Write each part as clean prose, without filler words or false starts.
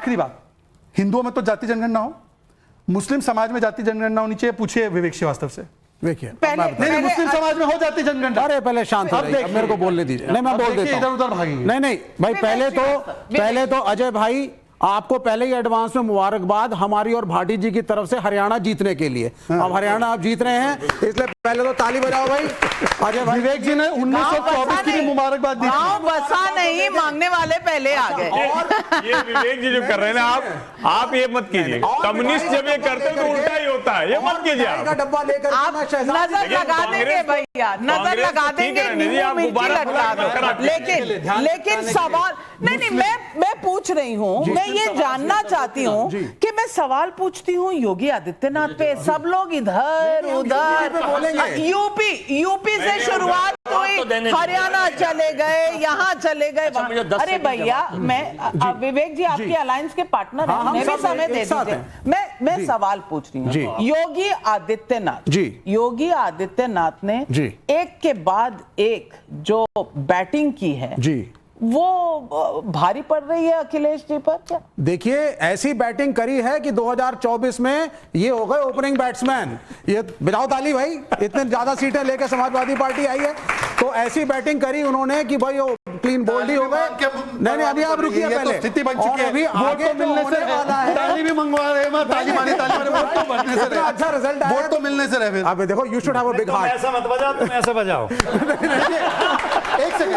आखिरी बात, हिंदुओं में तो जाति जनगणना हो, मुस्लिम समाज में जाति जनगणना होनी चाहिए, पूछिए विवेक श्रीवास्तव से। देखिए नहीं, मुस्लिम समाज में हो जाती जनगणना। अरे पहले शांत हो जाइए, अब मेरे को बोलने दीजिए। नहीं, मैं बोल देता हूं। इधर उधर भागेंगे। नहीं भाई, पहले तो अजय भाई आपको पहले ही एडवांस में मुबारकबाद हमारी और भाटी जी की तरफ से हरियाणा जीतने के लिए। अब हरियाणा आप जीत रहे हैं, इसलिए पहले तो ताली बजाओ भाई। अजय भाई, विवेक जी ने 1924 की मुबारकबाद दी। गाँव बसा नहीं, मांगने वाले पहले आ गए। और ये विवेक जी जो कर रहे हैं ना, आप ये मत कीजिए। कम्युनिस्ट जब ये करते हैं तो उल्टा ही होता है, ये मत कीजिए। का डब्बा लेकर आप नजर लगा देंगे भैया, नजर लगा देंगे, लेकिन सवाल नहीं, मैं पूछ रही हूँ, मैं ये जानना चाहती हूँ कि मैं सवाल पूछती हूँ योगी आदित्यनाथ पे, सब लोग इधर उधर, यूपी से शुरुआत हुई, हरियाणा चले गए, यहाँ चले गए। अरे भैया, मैं विवेक जी आपकी अलायंस के पार्टनर हैं, मैं भी समय दे दीजिए। मैं सवाल पूछ रही हूँ, योगी आदित्यनाथ ने एक के बाद एक जो बैटिंग की है वो भारी पड़ रही है अखिलेश जी पर क्या? देखिए, ऐसी बैटिंग करी है कि 2024 में ये हो गए ओपनिंग बैट्समैन। ये बजाओ ताली भाई, इतने ज्यादा सीटें लेकर समाजवादी पार्टी आई है, तो ऐसी बैटिंग करी उन्होंने कि भाई वो क्लीन बोल्ड ही हो गए। नहीं, अभी आप रुकिए, पहले स्थिति बन चुकी है, अभी आगे तो मिलने से वाला है। ताली भी मंगवा रहे हैं, ताली मारी, वोट तो बनने से रहे, अच्छा रिजल्ट आया, वोट तो मिलने से रहे। अब देखो, you should have a big heart. ऐसा मत बजाओ, तुम ऐसे बजाओ। एक सेकंड,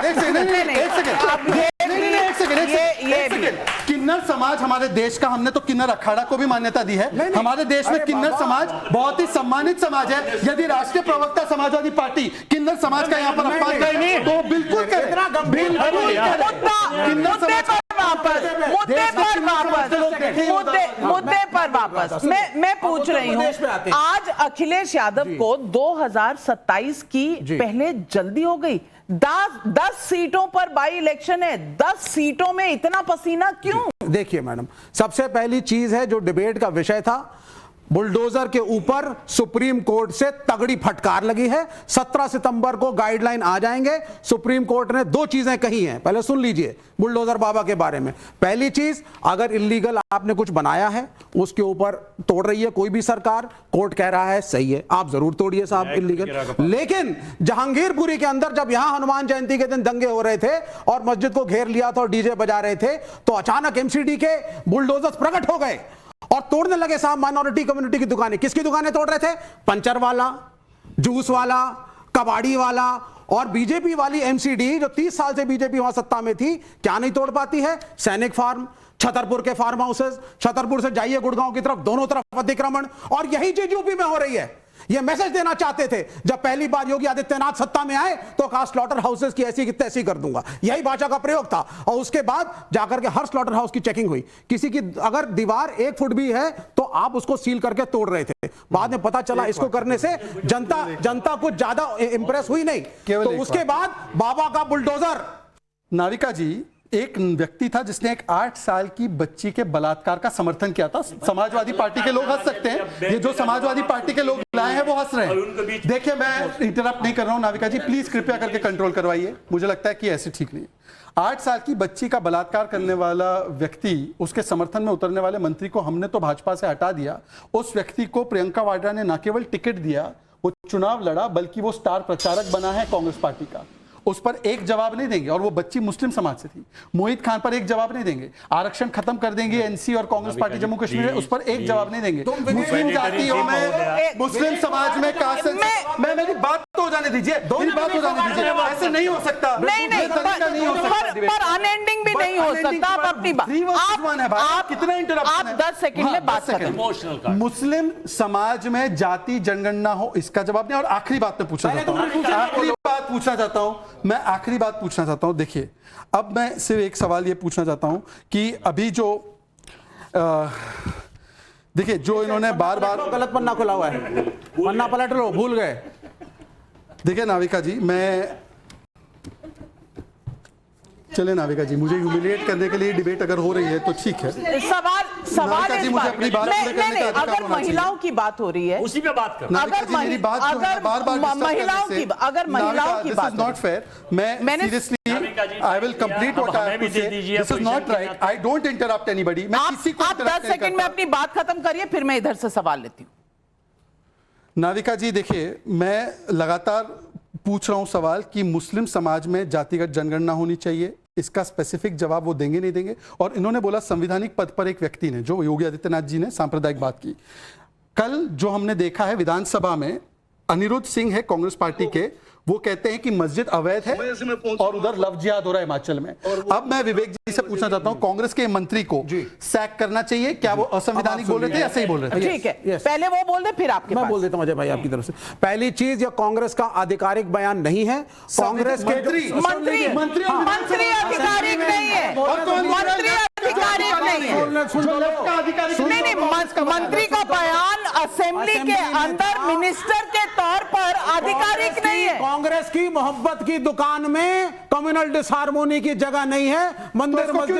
किन्नर समाज हमारे देश का, हमने तो किन्नर अखाड़ा को भी मान्यता दी है। हमारे देश में किन्नर समाज बहुत ही सम्मानित समाज है। यदि राष्ट्रीय प्रवक्ता समाजवादी पार्टी किन्नर समाज का यहाँ पर अपमान करे तो बिल्कुल करे, मुद्दे पर वापस मैं पूछ रही हूँ, आज अखिलेश यादव को 2027 की पहले जल्दी हो गई। 10 सीटों पर बाई इलेक्शन है, 10 सीटों में इतना पसीना क्यों? देखिए मैडम, सबसे पहली चीज है जो डिबेट का विषय था, बुलडोजर के ऊपर सुप्रीम कोर्ट से तगड़ी फटकार लगी है। 17 सितंबर को गाइडलाइन आ जाएंगे। सुप्रीम कोर्ट ने 2 चीजें कही हैं, पहले सुन लीजिए बुलडोजर बाबा के बारे में। पहली चीज, अगर इलीगल आपने कुछ बनाया है उसके ऊपर तोड़ रही है कोई भी सरकार, कोर्ट कह रहा है सही है, आप जरूर तोड़िए साहब इलीगल। लेकिन जहांगीरपुरी के अंदर जब यहां हनुमान जयंती के दिन दंगे हो रहे थे और मस्जिद को घेर लिया था और डीजे बजा रहे थे, तो अचानक एमसीडी के बुलडोजर प्रकट हो गए और तोड़ने लगे साहब माइनॉरिटी कम्युनिटी की दुकानें। किसकी दुकानें तोड़ रहे थे? पंचर वाला, जूस वाला, कबाड़ी वाला और बीजेपी वाली एमसीडी जो 30 साल से बीजेपी वहां सत्ता में थी, क्या नहीं तोड़ पाती है? सैनिक फार्म, छतरपुर के फार्म हाउसेस, छतरपुर से जाइए गुड़गांव की तरफ, दोनों तरफ अतिक्रमण, और यही चीज यूपी में हो रही है। ये मैसेज देना चाहते थे जब पहली बार योगी आदित्यनाथ सत्ता में आए, तो कहा स्लॉटर हाउसेस की ऐसी की तैसी कर दूंगा, यही भाषा का प्रयोग था। और उसके बाद जाकर के हर स्लॉटर हाउस की चेकिंग हुई, किसी की अगर दीवार 1 फुट भी है तो आप उसको सील करके तोड़ रहे थे। बाद में पता चला इसको करने से जनता कुछ ज्यादा इंप्रेस हुई नहीं, तो उसके बाद बाबा का बुलडोजर। नाविका जी, एक व्यक्ति था जिसने एक 8 साल की बच्ची के बलात्कार का समर्थन किया था। समाजवादी पार्टी के लोग हंस सकते हैं, ये जो समाजवादी पार्टी के लोग लाए हैं वो हंस रहे हैं। देखिए, मैं इंटरप्ट नहीं कर रहा हूं नाविका जी, प्लीज कृपया करके कंट्रोल करवाइए, मुझे लगता है कि ऐसे ठीक नहीं है। 8 साल की बच्ची का बलात्कार करने वाला व्यक्ति, उसके समर्थन में उतरने वाले मंत्री को हमने तो भाजपा से हटा दिया, उस व्यक्ति को प्रियंका वाड्रा ने न केवल टिकट दिया, वो चुनाव लड़ा, बल्कि वो स्टार प्रचारक बना है कांग्रेस पार्टी का। उस पर एक जवाब नहीं देंगे, और वो बच्ची मुस्लिम समाज से थी। मोहित खान पर एक जवाब नहीं देंगे। आरक्षण खत्म कर देंगे एनसी और कांग्रेस पार्टी जम्मू कश्मीर, उस पर एक जवाब नहीं देंगे। मुस्लिम जातियों में, मुस्लिम समाज में कास्ट, मैं मेरी बात तो हो जाने दीजिए, मेरी बात हो जाने दीजिए। ऐसे नहीं हो सकता, नहीं पर अनएंडिंग भी नहीं हो सकता। आप अपनी बात, आप कितना इंटरप्ट, आप 10 सेकंड में बात करें। मुस्लिम समाज में जाति जनगणना हो, इसका जवाब नहीं। और आखिरी बात मैं पूछना चाहता हूं, आखिरी बात पूछना चाहता हूं। देखिए, अब मैं सिर्फ एक सवाल ये पूछना चाहता हूं कि अभी जो देखिए, जो इन्होंने बार बार गलत पन्ना खुला हुआ है, पन्ना पलट लो, भूल गए। देखिए नाविका जी, चले नाविका जी, मुझे ह्यूमिलिएट करने के लिए डिबेट अगर हो रही है तो ठीक है। सवाल जी, मुझे अपनी बात पूरी करने का अधिकार अगर महिलाओं की बात हो रही है, उसी पे बात कर। नाविका जी, मेरी बात जो है बार-बार महिलाओं की बात, नॉट फेयर। मैं seriously Radhika ji, I will complete what I हमें have भी to दे say. दीजिए This is position not के right. नाते। I don't interrupt anybody. मैं किसी को आप interrupt 10 नहीं सेकंड में करता। अपनी बात खत्म करिए, फिर मैं इधर से सवाल लेती हूँ। नाविका जी देखिए, मैं लगातार पूछ रहा हूं सवाल कि मुस्लिम समाज में जातिगत जनगणना होनी चाहिए। इसका स्पेसिफिक जवाब वो देंगे नहीं देंगे। और इन्होंने बोला संवैधानिक पद पर एक व्यक्ति ने, जो योगी आदित्यनाथ जी ने सांप्रदायिक बात की। कल जो हमने देखा है विधानसभा में, अनिरुद्ध सिंह है कांग्रेस पार्टी के, वो कहते हैं कि मस्जिद अवैध है और उधर लव जिहाद हो रहा है हिमाचल में। अब मैं विवेक जी से पूछना चाहता हूं, कांग्रेस के मंत्री को सैक करना चाहिए क्या? वो असंवैधानिक बोल रहे थे या सही बोल रहे थे? ठीक है, पहले वो बोल दे, फिर आपके मैं पास। बोल देता हूं अजय भाई आपकी तरफ से। पहली चीज, ये कांग्रेस का आधिकारिक बयान नहीं है। कांग्रेस के मंत्री आधिकारिक नहीं है, मंत्री आधिकारिक नहीं है। नहीं, मंत्री का बयान असेंबली के अंदर मिनिस्टर के तौर पर आधिकारिक नहीं है। कांग्रेस की मोहब्बत की दुकान में कम्युनल डिसहार्मोनी की जगह नहीं है। मंदिर मस्जिद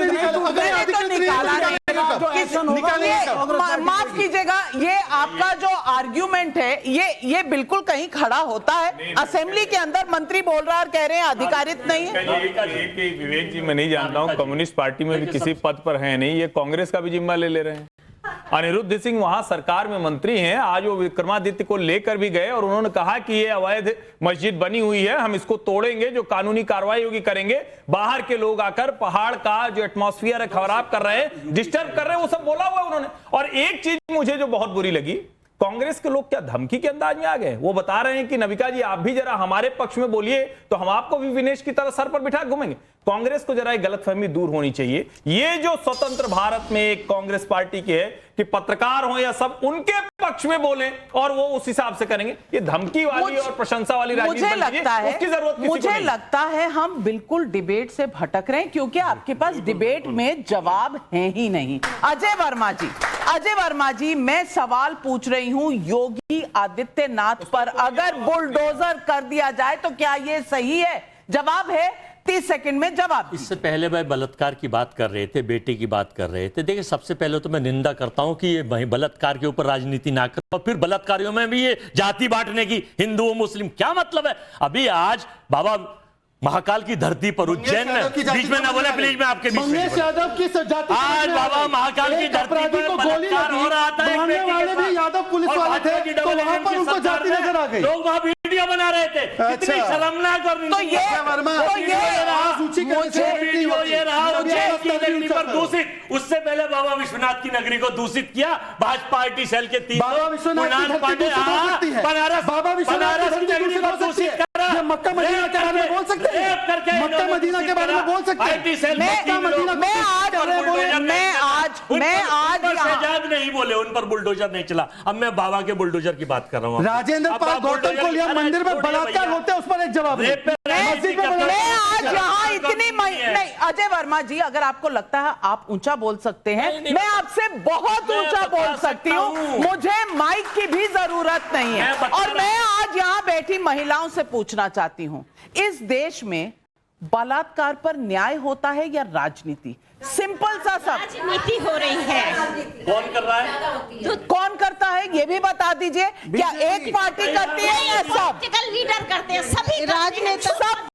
माफ कीजिएगा, ये आपका जो आर्ग्यूमेंट है, ये बिल्कुल कहीं खड़ा होता है। असेंबली के अंदर मंत्री बोल रहा है और कह रहे हैं अधिकारित नहीं है। विवेक जी, मैं नहीं जानता हूं, कम्युनिस्ट पार्टी में भी किसी पद पर है नहीं, ये कांग्रेस का भी जिम्मा ले रहे हैं। अनिरुद्ध सिंह वहां सरकार में मंत्री हैं, आज वो विक्रमादित्य को लेकर भी गए और उन्होंने कहा कि ये अवैध मस्जिद बनी हुई है, हम इसको तोड़ेंगे, जो कानूनी कार्रवाई होगी करेंगे। बाहर के लोग आकर पहाड़ का जो एटमॉस्फेयर है खराब कर रहे हैं, डिस्टर्ब कर रहे हैं, वो सब बोला हुआ उन्होंने। और एक चीज मुझे जो बहुत बुरी लगी, कांग्रेस के लोग क्या धमकी के अंदाज में आ गए। वो बता रहे हैं कि नविका जी आप भी जरा हमारे पक्ष में बोलिए तो हम आपको भी विनेश की तरह सर पर बिठा घूमेंगे। कांग्रेस को जरा एक गलतफहमी दूर होनी चाहिए। ये जो स्वतंत्र भारत में एक कांग्रेस पार्टी की है कि पत्रकार हो या सब उनके पक्ष में बोलें और वो उस हिसाब से करेंगे, ये धमकी वाली और प्रशंसा वाली राजनीति मुझे लगता है, उसकी जरूरत किसी को मुझे नहीं। लगता है हम बिल्कुल डिबेट से भटक रहे हैं, क्योंकि आपके पास डिबेट में जवाब है ही नहीं। अजय वर्मा जी, मैं सवाल पूछ रही हूं, योगी आदित्यनाथ पर अगर बुलडोजर कर दिया जाए तो क्या यह सही है? जवाब है 30 सेकंड में जवाब। इससे पहले भाई बलात्कार की बात कर रहे थे, बेटे की बात कर रहे थे। देखिए, सबसे पहले तो मैं निंदा करता हूं कि ये बलात्कार के ऊपर राजनीति ना करो और फिर बलात्कारियों में भी ये जाति बांटने की, हिंदू मुस्लिम, क्या मतलब है? अभी आज बाबा महाकाल की धरती पर उज्जैन में, बीच में ना बोले प्लीज, मैं आपके बीच में। मंगेश यादव की जाति आज बाबा महाकाल की धरती पर बलात्कार हो रहा था, एक बेटी के साथ। यादव पुलिस वाले थे, तो वहां पर उनको जाति नजर आ गई। लोग वहां वीडियो बना रहे थे, कितनी शर्मनाक और तो ये नगरी पर दूषित, उससे पहले बाबा विश्वनाथ की नगरी को दूषित किया भाजपा पार्टी सेल के तीन बाबा विश्वनाथ बनारस की नगरी को दूषित करा, मक्का मदीना के बारे में बोल सकते हैं, मक्का मदीना के बारे में बोल सकते हैं। मैं आज शहजाद नहीं बोले, उन पर बुलडोजर नहीं चला। अब मैं बाबा के बुलडोजर की बात कर रहा हूँ। राजेंद्र पाल गौतम को लिया मंदिर में बलात्कार होते हैं, उस पर एक जवाब मैं आज यहाँ इतनी नहीं, अजय वर्मा जी, अगर आपको लगता है आप ऊंचा बोल सकते हैं, मैं आपसे बहुत ऊंचा बोल सकती हूँ, मुझे माइक की भी जरूरत नहीं है। और मैं आज यहाँ बैठी महिलाओं से पूछना चाहती हूँ, इस देश में बलात्कार पर न्याय होता है या राजनीति? सिंपल सा सब। राजनीति हो रही है। कौन कर रहा है? कौन करता है ये भी बता दीजिए। क्या एक पार्टी करती है या सब? लीडर करते हैं, सभी राजनेता सब